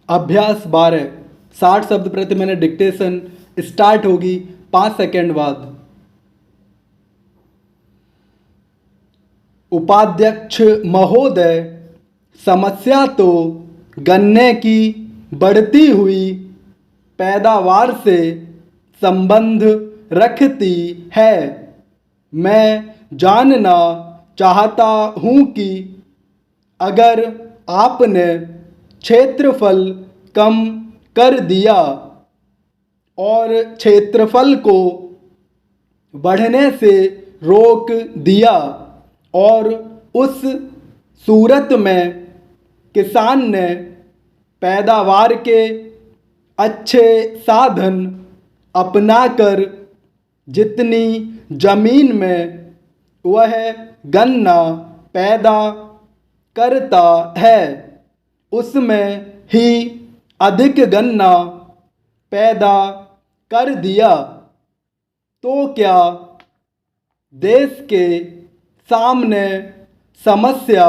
अभ्यास 12 60 शब्द प्रति मिनट डिक्टेशन स्टार्ट होगी 5 सेकेंड बाद। उपाध्यक्ष महोदय, समस्या तो गन्ने की बढ़ती हुई पैदावार से संबंध रखती है। मैं जानना चाहता हूँ कि अगर आपने क्षेत्रफल कम कर दिया और क्षेत्रफल को बढ़ने से रोक दिया और उस सूरत में किसान ने पैदावार के अच्छे साधन अपनाकर जितनी जमीन में वह गन्ना पैदा करता है उसमें ही अधिक गन्ना पैदा कर दिया तो क्या देश के सामने समस्या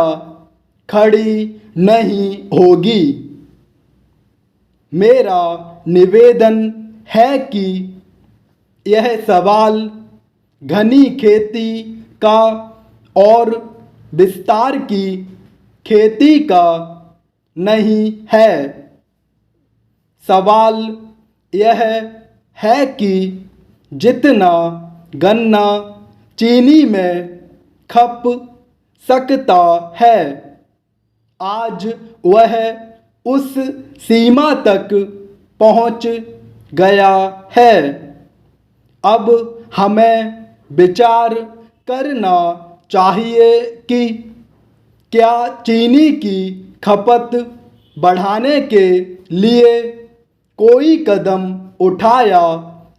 खड़ी नहीं होगी? मेरा निवेदन है कि यह सवाल घनी खेती का और विस्तार की खेती का नहीं है। सवाल यह है कि जितना गन्ना चीनी में खप सकता है आज वह उस सीमा तक पहुंच गया है। अब हमें विचार करना चाहिए कि क्या चीनी की खपत बढ़ाने के लिए कोई कदम उठाया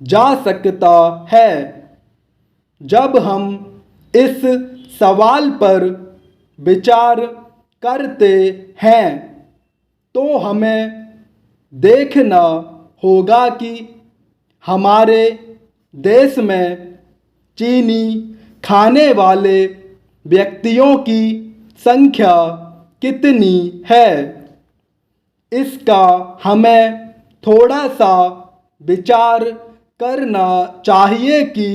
जा सकता है। जब हम इस सवाल पर विचार करते हैं तो हमें देखना होगा कि हमारे देश में चीनी खाने वाले व्यक्तियों की संख्या कितनी है, इसका हमें थोड़ा सा विचार करना चाहिए कि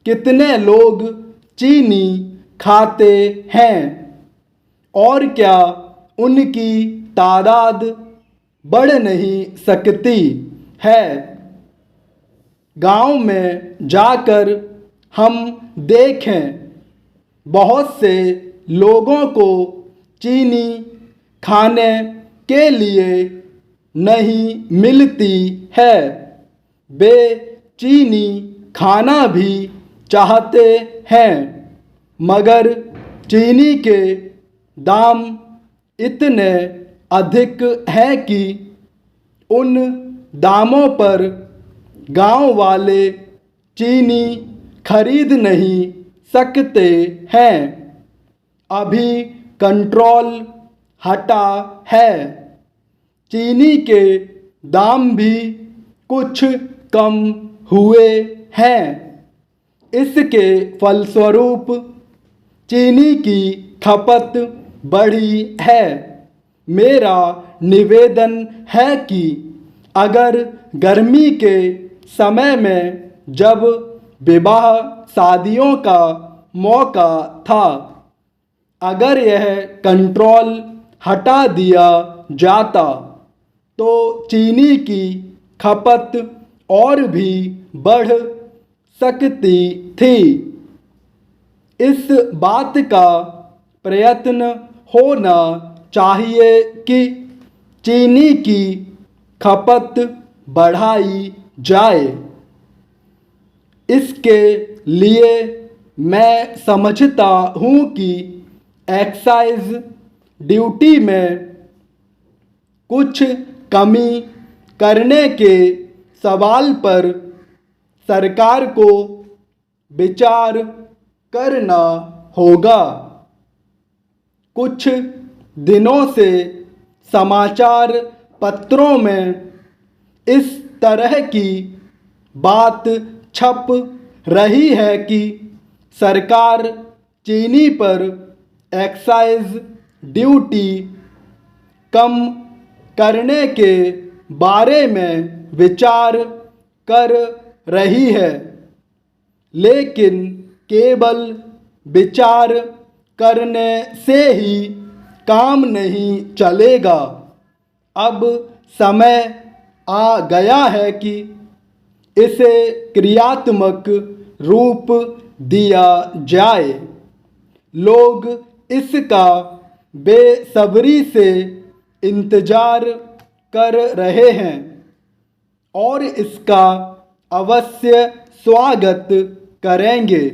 कितने लोग चीनी खाते हैं और क्या उनकी तादाद बढ़ नहीं सकती है। गांव में जाकर हम देखें बहुत से लोगों को चीनी खाने के लिए नहीं मिलती है। वे चीनी खाना भी चाहते हैं मगर चीनी के दाम इतने अधिक हैं कि उन दामों पर गांव वाले चीनी खरीद नहीं सकते हैं। अभी कंट्रोल हटा है, चीनी के दाम भी कुछ कम हुए हैं। इसके फलस्वरूप चीनी की खपत बढ़ी है। मेरा निवेदन है कि अगर गर्मी के समय में जब विवाह शादियों का मौका था अगर यह कंट्रोल हटा दिया जाता तो चीनी की खपत और भी बढ़ सकती थी। इस बात का प्रयत्न होना चाहिए कि चीनी की खपत बढ़ाई जाए। इसके लिए मैं समझता हूँ कि एक्साइज ड्यूटी में कुछ कमी करने के सवाल पर सरकार को विचार करना होगा। कुछ दिनों से समाचार पत्रों में इस तरह की बात छप रही है कि सरकार चीनी पर एक्साइज ड्यूटी कम करने के बारे में विचार कर रही है, लेकिन केवल विचार करने से ही काम नहीं चलेगा। अब समय आ गया है कि इसे क्रियात्मक रूप दिया जाए। लोग इसका बेसब्री से इंतजार कर रहे हैं और इसका अवश्य स्वागत करेंगे।